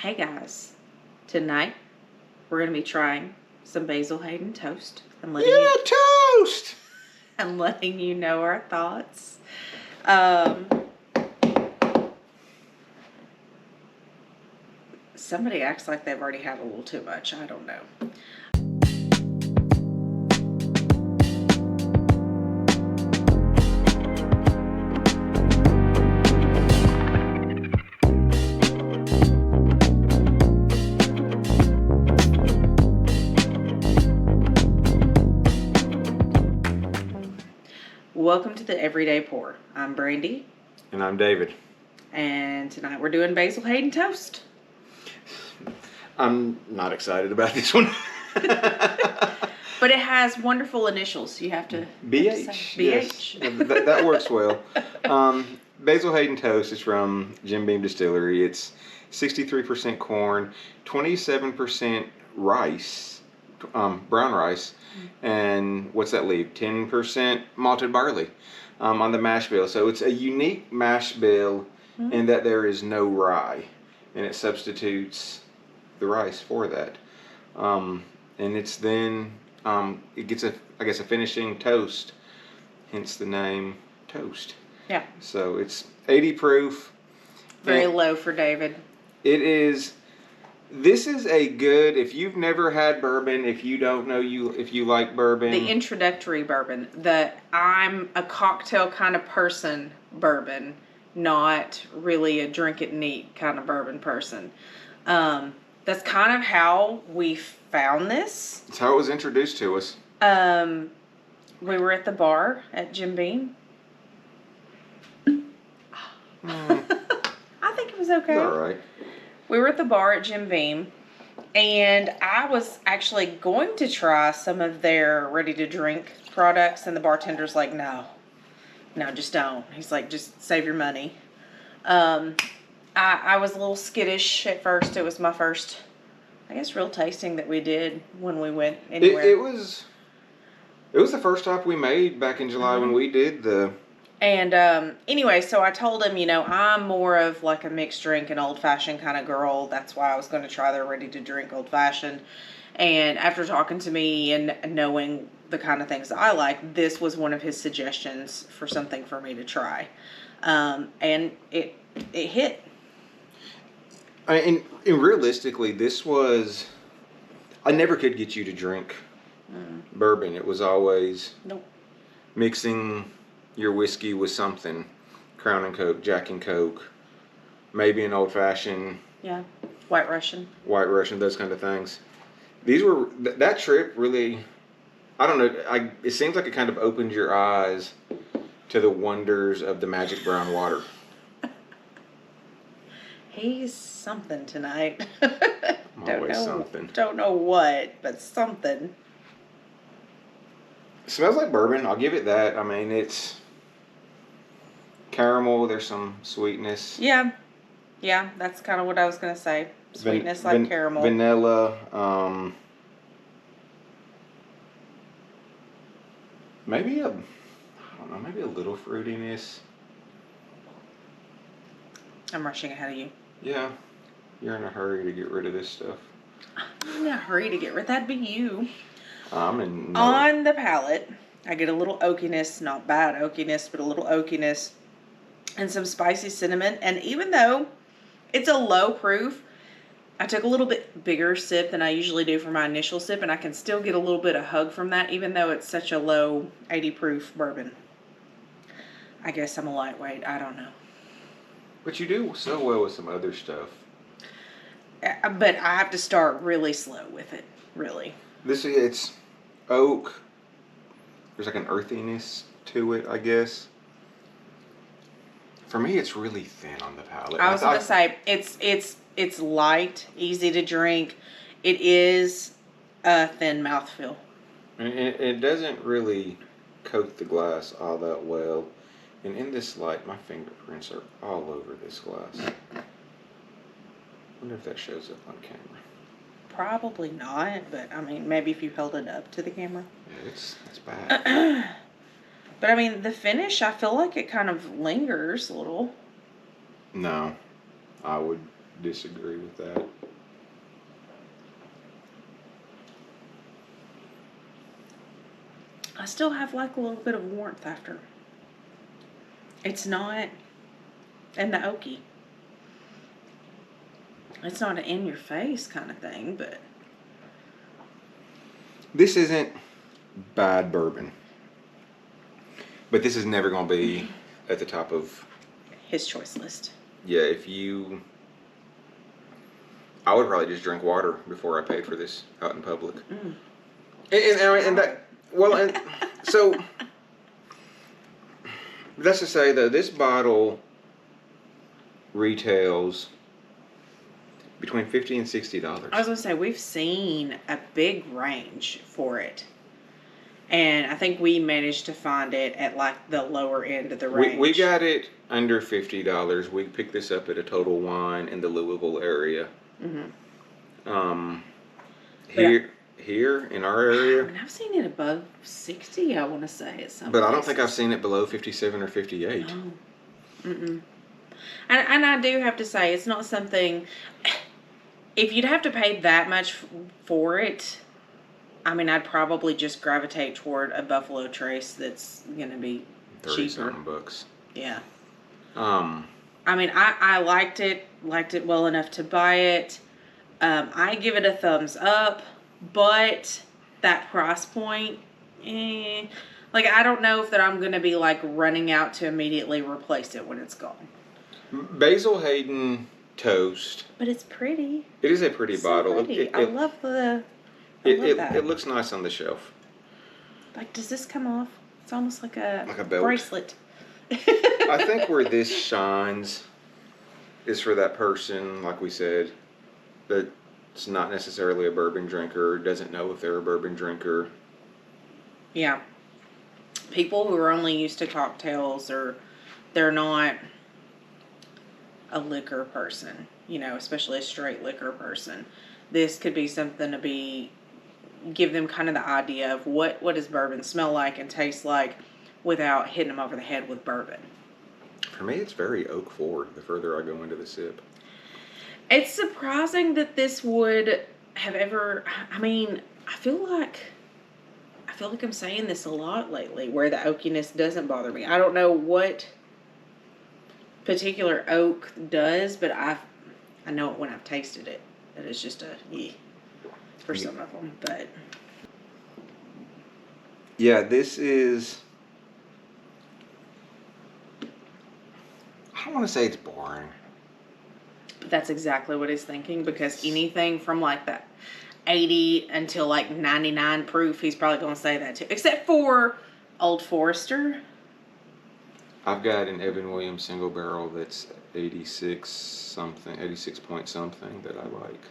Hey guys, tonight we're going to be trying some Basil Hayden Toast and Toast! and letting you know our thoughts. Somebody acts like they've already had a little too much. I don't know. Welcome to the Everyday Pour. I'm Brandy. And I'm David. And tonight we're doing Basil Hayden Toast. I'm not excited about this one. But it has wonderful initials. You have to BH. BH. Yes. That works well. Basil Hayden Toast is from Jim Beam Distillery. It's 63% corn, 27% rice, brown rice, and what's that leave? 10% malted barley on the mash bill. So it's a unique mash bill in that there is no rye, and it substitutes the rice for that. And it's then it gets a finishing toast, hence the name Toast. Yeah. So it's 80 proof. Very low for David. It is. This is a good, if you've never had bourbon, if you don't know if you like bourbon. The introductory bourbon. I'm a cocktail kind of person bourbon, not really a drink it neat kind of bourbon person. That's kind of how we found this. It's how it was introduced to us. We were at the bar at Jim Beam. I think it was okay. It's all right. We were at the bar at Jim Beam, and I was actually going to try some of their ready-to-drink products, and the bartender's like, no, just don't. He's like, just save your money. I was a little skittish at first. It was my first, I guess, real tasting that we did when we went anywhere. It was the first stop we made back in July when we did the... And anyway, so I told him, I'm more of like a mixed drink and old-fashioned kind of girl. That's why I was going to try their ready-to-drink old-fashioned. And after talking to me and knowing the kind of things I like, this was one of his suggestions for something for me to try. And it hit. And realistically, this was... I never could get you to drink bourbon. It was always mixing your whiskey with something. Crown and Coke, Jack and Coke, maybe an old-fashioned. Yeah, White Russian, those kind of things. These were... That trip really... I don't know. It seems like it kind of opened your eyes to the wonders of the magic brown water. He's something tonight. Something. Don't know what, but something. It smells like bourbon. I'll give it that. I mean, it's caramel. There's some sweetness. Yeah, that's kind of what I was going to say. Sweetness like caramel. Vanilla. Maybe a little fruitiness. I'm rushing ahead of you. Yeah. You're in a hurry to get rid of this stuff. I'm in a hurry to get rid of that. Be you. No. On the palate, I get a little oakiness, not bad oakiness, but a little oakiness, and some spicy cinnamon. And even though it's a low proof, I took a little bit bigger sip than I usually do for my initial sip, and I can still get a little bit of hug from that, even though it's such a low 80 proof bourbon. I guess I'm a lightweight. I don't know. But you do so well with some other stuff. But I have to start really slow with it, really. It's oak. There's like an earthiness to it, I guess. For me, it's really thin on the palate. I was going to say, it's light, easy to drink. It is a thin mouthfeel. And it doesn't really coat the glass all that well. And in this light, my fingerprints are all over this glass. I wonder if that shows up on camera. Probably not, but I mean, maybe if you held it up to the camera. Yeah, it's bad. But I mean, the finish, I feel like it kind of lingers a little. No, I would disagree with that. I still have like a little bit of warmth after. It's not, and the oaky. It's not an in your face kind of thing, but This isn't bad bourbon, but this is never going to be at the top of his choice list. Yeah, I would probably just drink water before I paid for this out in public. And that, well, and so that's to say though, this bottle retails between $50 and $60. I was gonna say we've seen a big range for it, and I think we managed to find it at like the lower end of the range. We got it under $50. We picked this up at a Total Wine in the Louisville area. Here in our area. I mean, I've seen it above 60. I want to say at some. But I don't think I've seen it below 57 or 58. Oh. And I do have to say, it's not something. If you'd have to pay that much for it, I mean, I'd probably just gravitate toward a Buffalo Trace that's gonna be 30 cheaper. something bucks. Yeah. I mean, I liked it well enough to buy it. I give it a thumbs up, but that price point, like I don't know if that I'm gonna be like running out to immediately replace it when it's gone. Basil Hayden Toast. But it's pretty. It is a pretty bottle. Pretty. I love that. It looks nice on the shelf. Like, does this come off? It's almost like a belt. bracelet. I think where this shines is for that person, like we said, that's not necessarily a bourbon drinker, doesn't know if they're a bourbon drinker. Yeah. People who are only used to cocktails, or they're not a liquor person, especially a straight liquor person. This could be something to give them kind of the idea of what does bourbon smell like and taste like without hitting them over the head with bourbon. For me, it's very oak forward the further I go into the sip. It's surprising that this would have ever, I mean, I feel like I'm saying this a lot lately, where the oakiness doesn't bother me. I don't know what particular oak does, but I know it when I've tasted it. That it's just for some of them, but yeah, this is. I don't want to say it's boring. But that's exactly what he's thinking, because anything from like that 80 until like 99 proof, he's probably going to say that too, except for Old Forester. I've got an Evan Williams single barrel that's 86 point something that I like.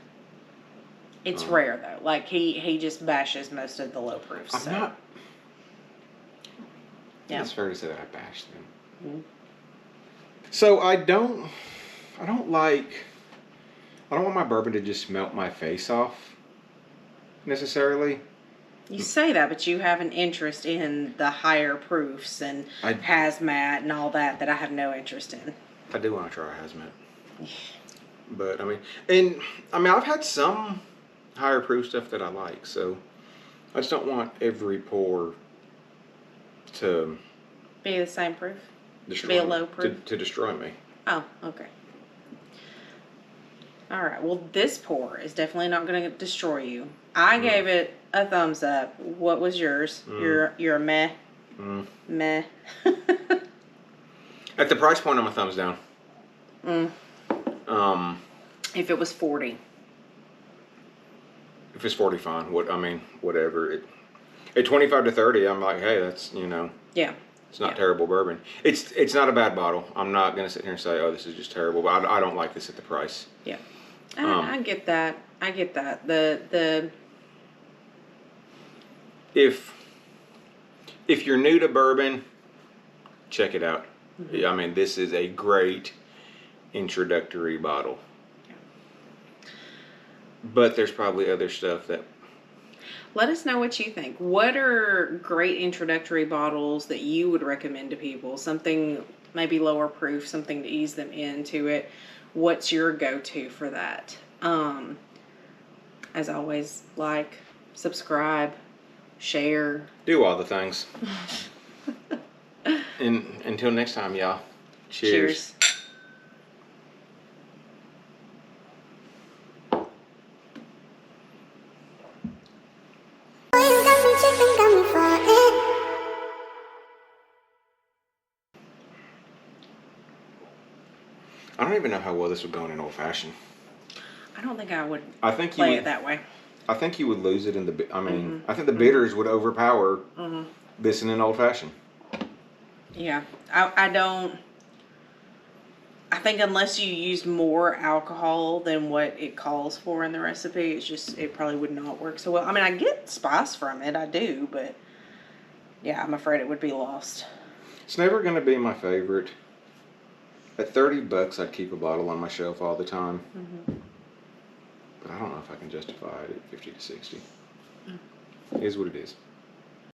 It's rare though. Like he just bashes most of the low proofs. I'm not. Yeah. It's fair to say that I bash them. Mm-hmm. So I don't want my bourbon to just melt my face off necessarily. You say that, but you have an interest in the higher proofs and hazmat and all that I have no interest in. I do want to try hazmat. But I've had some higher proof stuff that I like, so I just don't want every pour to be the same proof. Be a low proof to destroy me. Oh, okay. All right. Well, this pour is definitely not going to destroy you. I gave it a thumbs up. What was yours? You're a meh. Meh. At the price point, I'm a thumbs down. If it was 40. If it's 40, fine. Whatever. At 25 to 30, I'm like, hey, that's Yeah. It's not terrible bourbon. It's not a bad bottle. I'm not gonna sit here and say, oh, this is just terrible. But I don't like this at the price. Yeah. I get that. I get that. The If you're new to bourbon, check it out. Mm-hmm. I mean, this is a great introductory bottle. Yeah. But there's probably other stuff that. Let us know what you think. What are great introductory bottles that you would recommend to people? Something maybe lower proof, something to ease them into it. what's your go-to for that? As always, like, subscribe, share. Do all the things. And until next time, y'all. Cheers. I don't even know how well this would go in an old fashioned. I don't think I would I think play it that way. I think you would lose it in the. I mean, I think the bitters would overpower this in an old fashioned. Yeah, I don't. I think unless you use more alcohol than what it calls for in the recipe, it probably would not work so well. I mean, I get spice from it, I do, but yeah, I'm afraid it would be lost. It's never going to be my favorite. At $30, I'd keep a bottle on my shelf all the time. But I don't know if I can justify it at 50 to 60. It is what it is.